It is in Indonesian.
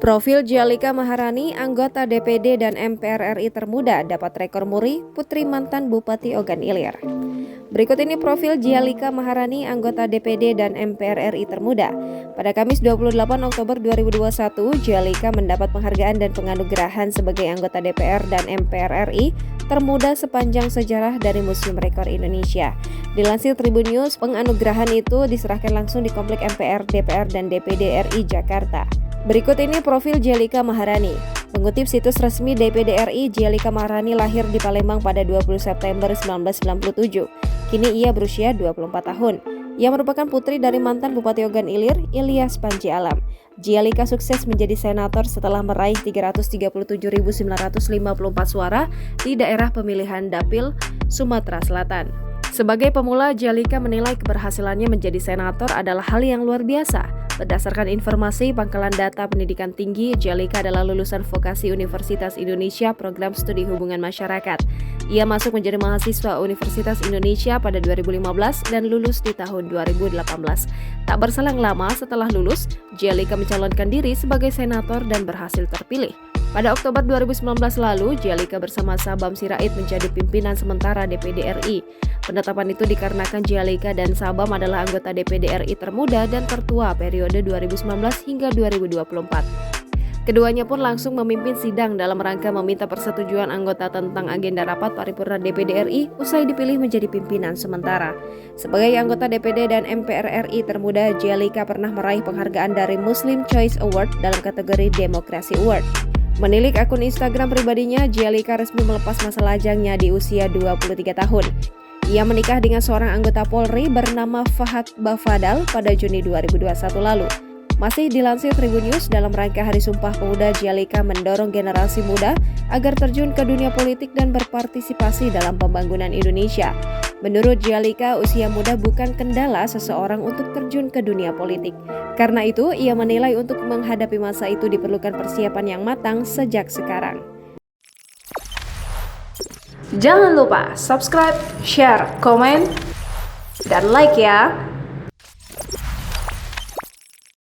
Profil Djalika Maharani, anggota DPD dan MPR RI termuda, dapat rekor muri, putri mantan Bupati Ogan Ilir. Berikut ini profil Djalika Maharani, anggota DPD dan MPR RI termuda. Pada Kamis 28 Oktober 2021, Djalika mendapat penghargaan dan penganugerahan sebagai anggota DPR dan MPR RI termuda sepanjang sejarah dari Museum Rekor Indonesia. Dilansir Tribun News, penganugerahan itu diserahkan langsung di Komplek MPR, DPR, dan DPD RI Jakarta. Berikut ini profil Djalika Maharani. Mengutip situs resmi DPD RI, Djalika Maharani lahir di Palembang pada 20 September 1997. Kini ia berusia 24 tahun. Ia merupakan putri dari mantan Bupati Ogan Ilir, Ilyas Panji Alam. Djalika sukses menjadi senator setelah meraih 337.954 suara di daerah pemilihan Dapil, Sumatera Selatan. Sebagai pemula, Djalika menilai keberhasilannya menjadi senator adalah hal yang luar biasa. Berdasarkan informasi Pangkalan Data Pendidikan Tinggi, Djalika adalah lulusan vokasi Universitas Indonesia Program Studi Hubungan Masyarakat. Ia masuk menjadi mahasiswa Universitas Indonesia pada 2015 dan lulus di tahun 2018. Tak berselang lama setelah lulus, Djalika mencalonkan diri sebagai senator dan berhasil terpilih. Pada Oktober 2019 lalu, Djalika bersama Sabam Sirait menjadi pimpinan sementara DPD RI. Penetapan itu dikarenakan Djalika dan Sabam adalah anggota DPD RI termuda dan tertua periode 2019 hingga 2024. Keduanya pun langsung memimpin sidang dalam rangka meminta persetujuan anggota tentang agenda rapat paripurna DPD RI usai dipilih menjadi pimpinan sementara. Sebagai anggota DPD dan MPR RI termuda, Djalika pernah meraih penghargaan dari Muslim Choice Award dalam kategori Demokrasi Award. Menilik akun Instagram pribadinya, Djalika resmi melepas masa lajangnya di usia 23 tahun. Ia menikah dengan seorang anggota Polri bernama Fahad Bafadal pada Juni 2021 lalu. Masih dilansir Tribun News, dalam rangka Hari Sumpah Pemuda, Djalika mendorong generasi muda agar terjun ke dunia politik dan berpartisipasi dalam pembangunan Indonesia. Menurut Djalika, usia muda bukan kendala seseorang untuk terjun ke dunia politik. Karena itu, ia menilai untuk menghadapi masa itu diperlukan persiapan yang matang sejak sekarang. Jangan lupa subscribe, share, komen, dan like ya!